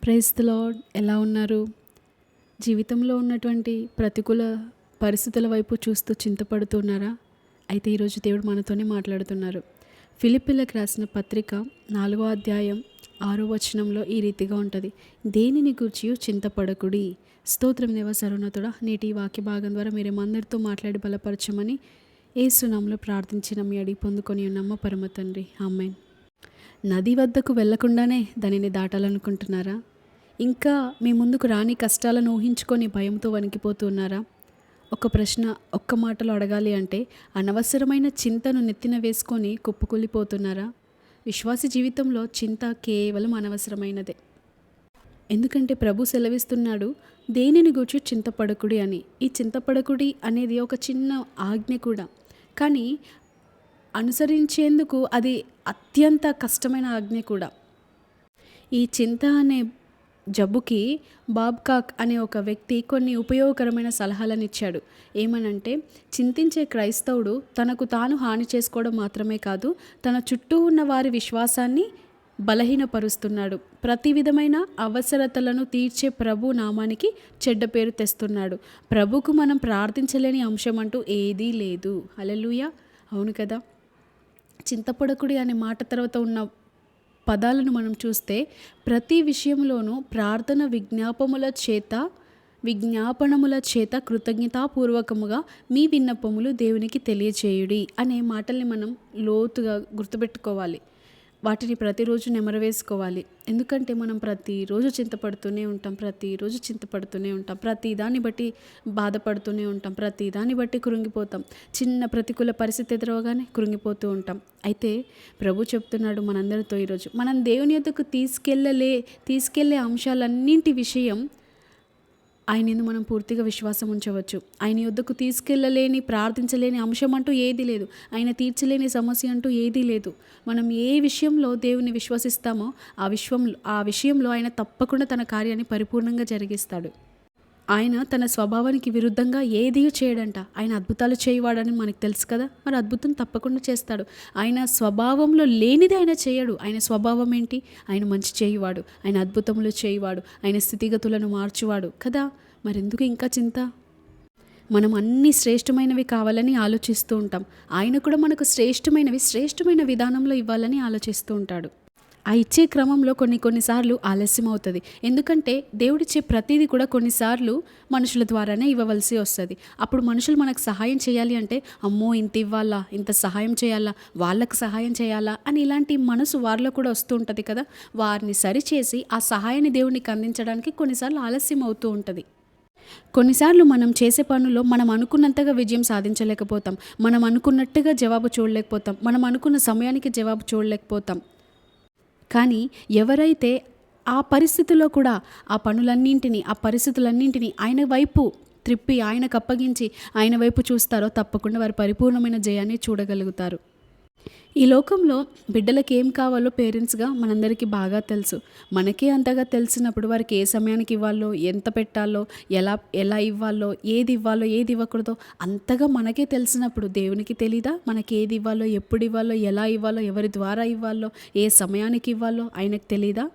Praise the lord. ఎలా ఉన్నారు? జీవితంలో ఉన్నటువంటి ప్రతికూల పరిస్థితుల వైపు చూస్తూ చింతపడుతున్నారా? అయితే ఈరోజు దేవుడు మనతోనే మాట్లాడుతున్నారు. ఫిలిప్పీలకు రాసిన పత్రిక 4వ అధ్యాయం 6వ వచనంలో ఈ రీతిగా ఉంటుంది. దేనిని గూర్చియు చింతపడకుడి. స్తోత్రం దేవ సర్వోన్నతుడా. నేటి ఈ వాక్య భాగం ద్వారా మీరేమందరితో మాట్లాడి బలపరచమని యేసు నామములో ప్రార్థించిన మీ అడిగి పొందుకొని ఉన్నమ్మ పరమ తండ్రి. ఆమేన్. నది వద్దకు వెళ్లకుండానే దానిని దాటాలనుకుంటున్నారా? ఇంకా మీ ముందుకు రాని కష్టాలను ఊహించుకొని భయంతో వణికిపోతున్నారా? ఒక ప్రశ్న ఒక్క మాటలో అడగాలి అంటే, అనవసరమైన చింతను నెత్తిన వేసుకొని కుప్పకూలిపోతున్నారా? విశ్వాసి జీవితంలో చింత కేవలం అనవసరమైనదే. ఎందుకంటే ప్రభు సెలవిస్తున్నాడు, దేనిని గూర్చి చింతపడకుడి అని. ఈ చింతపడకుడి అనేది ఒక చిన్న ఆజ్ఞ కూడా, కానీ అనుసరించేందుకు అది అత్యంత కష్టమైన ఆజ్ఞ కూడా. ఈ చింత అనే జబ్బుకి బాబ్కాక్ అనే ఒక వ్యక్తి కొన్ని ఉపయోగకరమైన సలహాలను ఇచ్చాడు. ఏమనంటే, చింతించే క్రైస్తవుడు తనకు తాను హాని చేసుకోవడం మాత్రమే కాదు, తన చుట్టూ ఉన్న వారి విశ్వాసాన్ని బలహీనపరుస్తున్నాడు. ప్రతి విధమైన అవసరతలను తీర్చే ప్రభు నామానికి చెడ్డ పేరు తెస్తున్నాడు. ప్రభుకు మనం ప్రార్థించలేని అంశం అంటూ ఏదీ లేదు. హల్లెలూయా. అవును కదా. చింతపడకుడి అనే మాట తర్వాత ఉన్న పదాలను మనం చూస్తే, ప్రతి విషయంలోనూ ప్రార్థన విజ్ఞాపనముల చేత కృతజ్ఞతాపూర్వకముగా మీ విన్నపములు దేవునికి తెలియచేయుడి అనే మాటల్ని మనం లోతుగా గుర్తుపెట్టుకోవాలి. వాటిని ప్రతిరోజు నెమరవేసుకోవాలి. ఎందుకంటే మనం ప్రతిరోజు చింతపడుతూనే ఉంటాం, ప్రతి దాన్ని బట్టి బాధపడుతూనే ఉంటాం, ప్రతి దాన్ని బట్టి కృంగిపోతాం. చిన్న ప్రతికూల పరిస్థితి ఎదురవగానే కృంగిపోతూ ఉంటాం. అయితే ప్రభు చెప్తున్నాడు మనందరితో ఈరోజు, మనం దేవుని యొద్దకు తీసుకెళ్లే అంశాలన్నింటి విషయం ఆయన యందు మనం పూర్తిగా విశ్వాసం ఉంచవచ్చు. ఆయన యొద్దకు తీసుకెళ్ళలేని, ప్రార్థించలేని అంశం అంటూ ఏదీ లేదు. ఆయన తీర్చలేని సమస్య అంటూ ఏదీ లేదు. మనం ఏ విషయంలో దేవుని విశ్వసిస్తామో ఆ విషయంలో ఆయన తప్పకుండా తన కార్యాన్ని పరిపూర్ణంగా జరిగిస్తాడు. ఆయన తన స్వభావానికి విరుద్ధంగా ఏదీ చేయడంట. ఆయన అద్భుతాలు చేయవాడని మనకు తెలుసు కదా. మరి అద్భుతం తప్పకుండా చేస్తాడు. ఆయన స్వభావంలో లేనిది ఆయన చేయడు. ఆయన స్వభావం ఏంటి? ఆయన మంచి చేయువాడు, ఆయన అద్భుతములు చేయువాడు, ఆయన స్థితిగతులను మార్చువాడు కదా. మరెందుకు ఇంకా చింత? మనం అన్ని శ్రేష్టమైనవి కావాలని ఆలోచిస్తూ ఉంటాం. ఆయన కూడా మనకు శ్రేష్టమైన విధానంలో ఇవ్వాలని ఆలోచిస్తూ ఉంటాడు. ఆ ఇచ్చే క్రమంలో కొన్నిసార్లు ఆలస్యం అవుతుంది. ఎందుకంటే దేవుడిచ్చే ప్రతిదీ కూడా కొన్నిసార్లు మనుషుల ద్వారానే ఇవ్వవలసి వస్తుంది. అప్పుడు మనుషులు మనకు సహాయం చేయాలి అంటే, అమ్మో ఇంత ఇవ్వాలా, ఇంత సహాయం చేయాలా, వాళ్ళకు సహాయం చేయాలా అని ఇలాంటి మనసు వారిలో కూడా వస్తూ ఉంటుంది కదా. వారిని సరిచేసి ఆ సహాయాన్ని దేవునికి అందించడానికి కొన్నిసార్లు ఆలస్యం అవుతూ ఉంటుంది. కొన్నిసార్లు మనం చేసే పనుల్లో మనం అనుకున్నంతగా విజయం సాధించలేకపోతాం, మనం అనుకున్నట్టుగా జవాబు చూడలేకపోతాం, మనం అనుకున్న సమయానికి జవాబు చూడలేకపోతాం. కానీ ఎవరైతే ఆ పరిస్థితుల్లో కూడా ఆ పరిస్థితులన్నింటినీ ఆయన వైపు త్రిప్పి, ఆయనకు అప్పగించి ఆయన వైపు చూస్తారో తప్పకుండా వారు పరిపూర్ణమైన జయాన్ని చూడగలుగుతారు. ఈ లోకంలో బిడ్డలకి ఏం కావాలో పేరెంట్స్గా మనందరికీ బాగా తెలుసు. మనకే అంతగా తెలిసినప్పుడు వారికి ఏ సమయానికి ఇవ్వాలో, ఎంత పెట్టాలో, ఎలా ఇవ్వాలో, ఏది ఇవ్వాలో, ఏది ఇవ్వకూడదో అంతగా మనకే తెలిసినప్పుడు దేవునికి తెలీదా? మనకి ఏది ఇవ్వాలో, ఎప్పుడు ఇవ్వాలో, ఎలా ఇవ్వాలో, ఎవరి ద్వారా ఇవ్వాలో, ఏ సమయానికి ఇవ్వాలో ఆయనకు తెలీదా?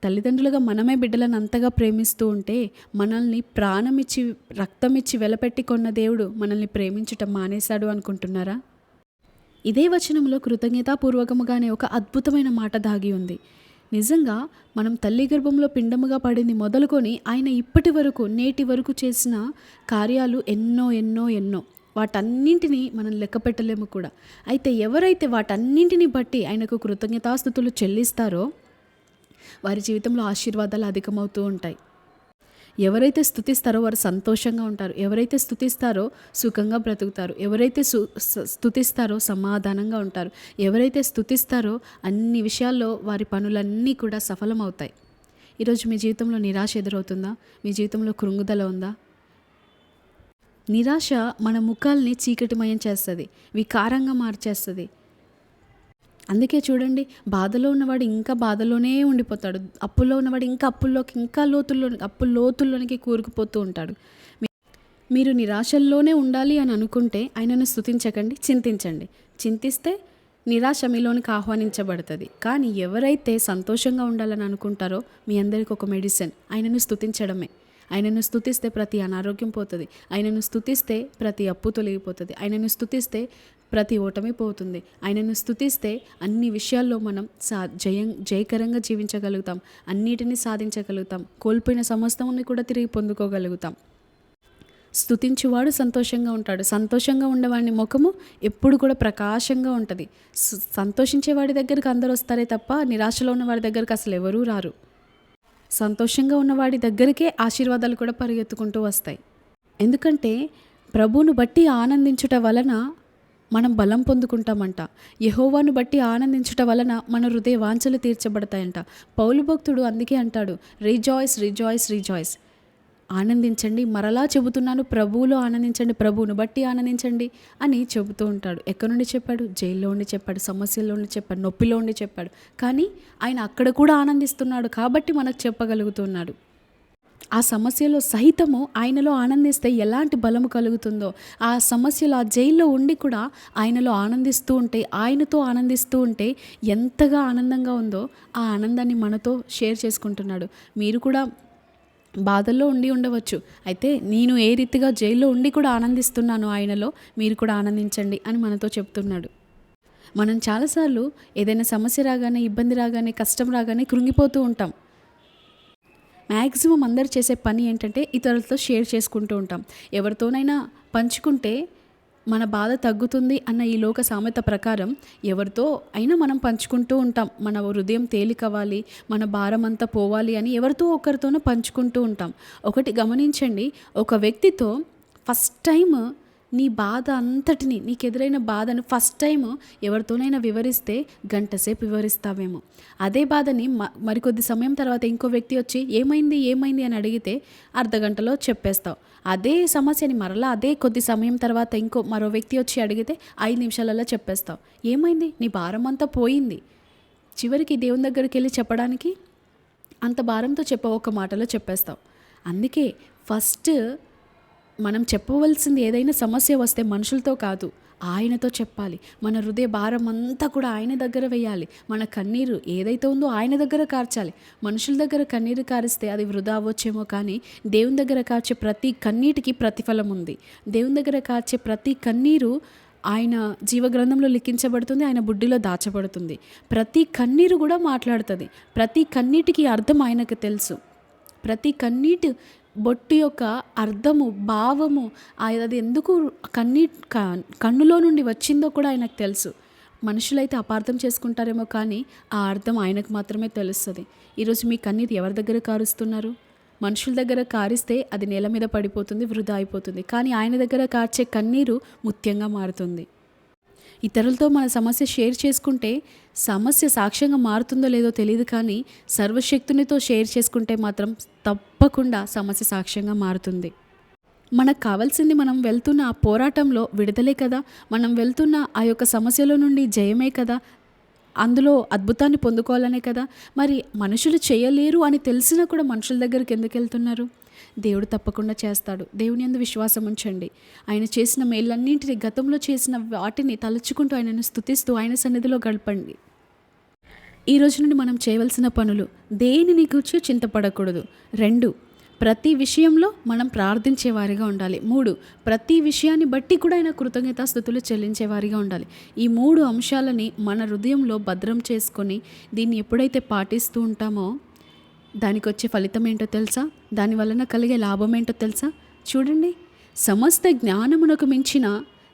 తల్లిదండ్రులుగా మనమే బిడ్డలను అంతగా ప్రేమిస్తూ ఉంటే, మనల్ని ప్రాణమిచ్చి రక్తమిచ్చి వెలపెట్టి కొన్న దేవుడు మనల్ని ప్రేమించటం మానేశాడు అనుకుంటున్నారా? ఇదే వచనంలో కృతజ్ఞతాపూర్వకముగానే ఒక అద్భుతమైన మాట దాగి ఉంది. నిజంగా మనం తల్లి గర్భంలో పిండముగా పడింది మొదలుకొని ఆయన ఇప్పటి వరకు, నేటి వరకు చేసిన కార్యాలు ఎన్నో. వాటన్నింటినీ మనం లెక్క పెట్టలేము కూడా. అయితే ఎవరైతే వాటన్నింటిని బట్టి ఆయనకు కృతజ్ఞతాస్తుతులు చెల్లిస్తారో వారి జీవితంలో ఆశీర్వాదాలు అధికమవుతూ ఉంటాయి. ఎవరైతే స్తుతిస్తారో వారు సంతోషంగా ఉంటారు. ఎవరైతే స్తుతిస్తారో సుఖంగా బ్రతుకుతారు. ఎవరైతే స్తుతిస్తారో సమాధానంగా ఉంటారు. ఎవరైతే స్తుతిస్తారో అన్ని విషయాల్లో వారి పనులన్నీ కూడా సఫలమవుతాయి. ఈరోజు మీ జీవితంలో నిరాశ ఎదురవుతుందా? మీ జీవితంలో కృంగుదల ఉందా? నిరాశ మన ముఖాల్ని చీకటిమయం చేస్తుంది, వికారంగా మార్చేస్తుంది. అందుకే చూడండి, బాధలో ఉన్నవాడు ఇంకా బాధలోనే ఉండిపోతాడు. అప్పుల్లో ఉన్నవాడు ఇంకా అప్పుల లోతుల్లోనికి కూరుకుపోతూ ఉంటాడు. మీరు నిరాశల్లోనే ఉండాలి అని అనుకుంటే ఆయనను స్తుతించకండి, చింతించండి. చింతిస్తే నిరాశ మీలోనికి ఆహ్వానించబడుతుంది. కానీ ఎవరైతే సంతోషంగా ఉండాలని అనుకుంటారో మీ అందరికీ ఒక మెడిసిన్ ఆయనను స్తుతించడమే. ఆయనను స్తుతిస్తే ప్రతి అనారోగ్యం పోతుంది. ఆయనను స్తుతిస్తే ప్రతి అప్పు తొలగిపోతుంది. ఆయనను స్తుతిస్తే ప్రతి ఓటమి పోతుంది. ఆయనను స్తుతిస్తే అన్ని విషయాల్లో మనం జయకరంగా జీవించగలుగుతాం. అన్నిటినీ సాధించగలుగుతాం. కోల్పోయిన సమస్తముని కూడా తిరిగి పొందుకోగలుగుతాం. స్తుతించువాడు సంతోషంగా ఉంటాడు. సంతోషంగా ఉండేవాడి ముఖము ఎప్పుడు కూడా ప్రకాశంగా ఉంటుంది. సంతోషించేవాడి దగ్గరికి అందరూ వస్తారే తప్ప నిరాశలో ఉన్నవాడి దగ్గరికి అసలు ఎవరూ రారు. సంతోషంగా ఉన్నవాడి దగ్గరికే ఆశీర్వాదాలు కూడా పరిగెత్తుకుంటూ వస్తాయి. ఎందుకంటే ప్రభువును బట్టి ఆనందించుట వలన మనం బలం పొందుకుంటామంట. యెహోవాను బట్టి ఆనందించుట వలన మన హృదయ వాంఛలు తీర్చబడతాయంట. పౌలు భక్తుడు అందుకే అంటాడు, రిజాయిస్ రిజాయిస్ రిజాయిస్. ఆనందించండి, మరలా చెబుతున్నాను, ప్రభువులో ఆనందించండి, ప్రభువును బట్టి ఆనందించండి అని చెబుతూ ఉంటాడు. ఎక్కడి నుండి చెప్పాడు? జైల్లో ఉండి చెప్పాడు, సమస్యల్లో ఉండి చెప్పాడు, నొప్పిలో ఉండి చెప్పాడు. కానీ ఆయన అక్కడ కూడా ఆనందిస్తున్నాడు కాబట్టి మనకు చెప్పగలుగుతున్నాడు. ఆ సమస్యలో సహితము ఆయనలో ఆనందిస్తే ఎలాంటి బలము కలుగుతుందో, ఆ సమస్యలో ఆ జైల్లో ఉండి కూడా ఆయనలో ఆనందిస్తూ ఉంటే, ఆయనతో ఆనందిస్తూ ఉంటే ఎంతగా ఆనందంగా ఉందో ఆ ఆనందాన్ని మనతో షేర్ చేసుకుంటున్నాడు. మీరు కూడా బాధల్లో ఉండి ఉండవచ్చు. అయితే నేను ఏ రీతిగా జైల్లో ఉండి కూడా ఆనందిస్తున్నానో ఆయనలో, మీరు కూడా ఆనందించండి అని మనతో చెప్తున్నాడు. మనం చాలాసార్లు ఏదైనా సమస్య రాగానే, ఇబ్బంది రాగానే, కష్టం రాగానే కృంగిపోతూ ఉంటాం. మ్యాక్సిమం అందరు చేసే పని ఏంటంటే ఇతరులతో షేర్ చేసుకుంటూ ఉంటాం. ఎవరితోనైనా పంచుకుంటే మన బాధ తగ్గుతుంది అన్న ఈ లోక సామెత ప్రకారం ఎవరితో అయినా మనం పంచుకుంటూ ఉంటాం. మన హృదయం తేలికవ్వాలి, మన భారం అంతా పోవాలి అని ఎవరితో ఒకరితోనో పంచుకుంటూ ఉంటాం. ఒకటి గమనించండి, ఒక వ్యక్తితో ఫస్ట్ టైం నీ బాధ అంతటిని, నీకు ఎదురైన బాధను ఫస్ట్ టైం ఎవరితోనైనా వివరిస్తే గంటసేపు వివరిస్తావేమో. అదే బాధని మరికొద్ది సమయం తర్వాత ఇంకో వ్యక్తి వచ్చి ఏమైంది ఏమైంది అని అడిగితే అర్ధగంటలో చెప్పేస్తావు. అదే సమస్యని మరలా అదే కొద్ది సమయం తర్వాత మరో వ్యక్తి వచ్చి అడిగితే 5 నిమిషాలలో చెప్పేస్తావు. ఏమైంది? నీ భారం అంతా పోయింది. చివరికి దేవుని దగ్గరికి వెళ్ళి చెప్పడానికి అంత భారంతో ఒక మాటలో చెప్పేస్తావు. అందుకే ఫస్ట్ మనం చెప్పవలసింది ఏదైనా సమస్య వస్తే మనుషులతో కాదు, ఆయనతో చెప్పాలి. మన హృదయ భారం అంతా కూడా ఆయన దగ్గర వేయాలి. మన కన్నీరు ఏదైతే ఉందో ఆయన దగ్గర కార్చాలి. మనుషుల దగ్గర కన్నీరు కారిస్తే అది వృధా అవ్వచ్చేమో, కానీ దేవుని దగ్గర కార్చే ప్రతి కన్నీటికి ప్రతిఫలం ఉంది. దేవుని దగ్గర కార్చే ప్రతి కన్నీరు ఆయన జీవగ్రంథంలో లిఖించబడుతుంది, ఆయన బుడ్డిలో దాచబడుతుంది. ప్రతి కన్నీరు కూడా మాట్లాడుతుంది. ప్రతి కన్నీటికి అర్థం ఆయనకు తెలుసు. ప్రతి కన్నీటి బొట్టు యొక్క అర్థము, భావము, అది ఎందుకు కన్నులో నుండి వచ్చిందో కూడా ఆయనకు తెలుసు. మనుషులైతే అపార్థం చేసుకుంటారేమో, కానీ ఆ అర్థం ఆయనకు మాత్రమే తెలుస్తుంది. ఈరోజు మీ కన్నీరు ఎవరి దగ్గర కారుస్తున్నారు? మనుషుల దగ్గర కారిస్తే అది నేల మీద పడిపోతుంది, వృధా అయిపోతుంది. కానీ ఆయన దగ్గర కార్చే కన్నీరు ముత్యంగా మారుతుంది. ఇతరులతో మన సమస్య షేర్ చేసుకుంటే సమస్య సాక్ష్యంగా మారుతుందో లేదో తెలియదు, కానీ సర్వశక్తునితో షేర్ చేసుకుంటే మాత్రం తప్పకుండా సమస్య సాక్ష్యంగా మారుతుంది. మనకు కావాల్సింది మనం వెళ్తున్న ఆ పోరాటంలో విడుదలే కదా, మనం వెళ్తున్న ఆ యొక్క సమస్యలో నుండి జయమే కదా, అందులో అద్భుతాన్ని పొందుకోవాలనే కదా. మరి మనుషులు చేయలేరు అని తెలిసినా కూడా మనుషుల దగ్గరికి ఎందుకు వెళ్తున్నారు? దేవుడు తప్పకుండా చేస్తాడు. దేవుని యందు విశ్వాసం ఉంచండి. ఆయన చేసిన మేలన్నింటినీ, గతంలో చేసిన వాటిని తలుచుకుంటూ ఆయనను స్తుతిస్తూ ఆయన సన్నిధిలో గడపండి. ఈ రోజు నుండి మనం చేయవలసిన పనులు: దేనిని గూర్చి చింతపడకూడదు. 2, ప్రతి విషయంలో మనం ప్రార్థించేవారిగా ఉండాలి. 3, ప్రతి విషయాన్ని బట్టి కూడా ఆయన కృతజ్ఞతాస్తుతులు చెల్లించేవారిగా ఉండాలి. ఈ 3 అంశాలని మన హృదయంలో భద్రం చేసుకొని దీన్ని ఎప్పుడైతే పాటిస్తూ ఉంటామో దానికి వచ్చే ఫలితం ఏంటో తెలుసా? దాని వలన కలిగే లాభం ఏంటో తెలుసా? చూడండి, సమస్త జ్ఞానమునకు మించిన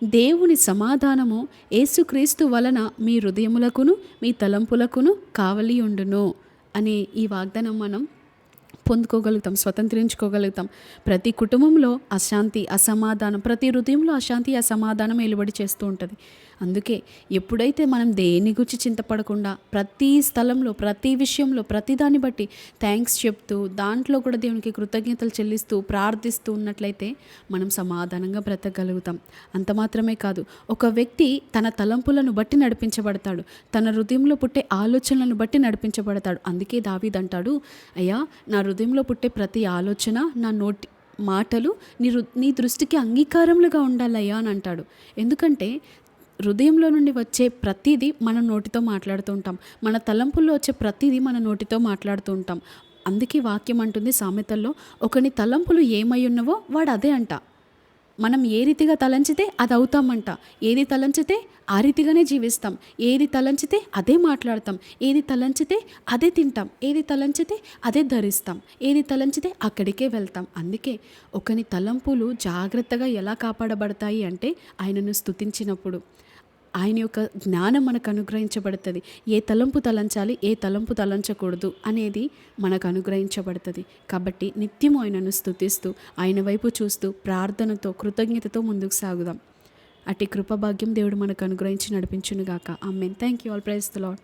దేవుని సమాధానము యేసుక్రీస్తు వలన మీ హృదయములకును మీ తలంపులకును కావలి ఉండును అనే ఈ వాగ్దానం మనం పొందుకోగలుగుతాం, స్వతంత్రించుకోగలుగుతాం. ప్రతి కుటుంబంలో అశాంతి, అసమాధానం, ప్రతి హృదయంలో అశాంతి, అసమాధానం ఏలుబడి చేస్తూ ఉంటుంది. అందుకే ఎప్పుడైతే మనం దేని గురించి చింతపడకుండా ప్రతి స్థలంలో, ప్రతి విషయంలో, ప్రతి దాన్ని బట్టి థ్యాంక్స్ చెప్తూ, దాంట్లో కూడా దేవునికి కృతజ్ఞతలు చెల్లిస్తూ, ప్రార్థిస్తూ ఉన్నట్లయితే మనం సమాధానంగా బ్రతకగలుగుతాం. అంత మాత్రమే కాదు, ఒక వ్యక్తి తన తలంపులను బట్టి నడిపించబడతాడు, తన హృదయంలో పుట్టే ఆలోచనలను బట్టి నడిపించబడతాడు. అందుకే దావీదు అంటాడు, అయ్యా, నా హృదయంలో పుట్టే ప్రతి ఆలోచన, నా నోటి మాటలు నీ దృష్టికి అంగీకారములుగా ఉండాలయ్యా అని అంటాడు. ఎందుకంటే హృదయంలో నుండి వచ్చే ప్రతీది మన నోటితో మాట్లాడుతూ ఉంటాం. మన తలంపుల్లో వచ్చే ప్రతీది మన నోటితో మాట్లాడుతూ ఉంటాం. అందుకే వాక్యం అంటుంది సామెతల్లో, ఒకని తలంపులు ఏమై ఉన్నవో వాడు అదే అంట. మనం ఏ రీతిగా తలంచితే అది అవుతామంట. ఏది తలంచితే ఆ రీతిగానే జీవిస్తాం. ఏది తలంచితే అదే మాట్లాడతాం. ఏది తలంచితే అదే తింటాం. ఏది తలంచితే అదే ధరిస్తాం. ఏది తలంచితే అక్కడికే వెళ్తాం. అందుకే ఒకని తలంపులు జాగ్రత్తగా ఎలా కాపాడబడతాయి అంటే ఆయనను స్తుతించినప్పుడు. ఆయన యొక్క జ్ఞానం మనకు అనుగ్రహించబడుతుంది. ఏ తలంపు తలంచాలి, ఏ తలంపు తలంచకూడదు అనేది మనకు అనుగ్రహించబడుతుంది. కాబట్టి నిత్యము ఆయనను స్తుతిస్తూ, ఆయన వైపు చూస్తూ, ప్రార్థనతో, కృతజ్ఞతతో ముందుకు సాగుదాం. అట్టి కృపభాగ్యం దేవుడు మనకు అనుగ్రహించి నడిపించునుగాక. Amen. Thank you all. Praise the lord.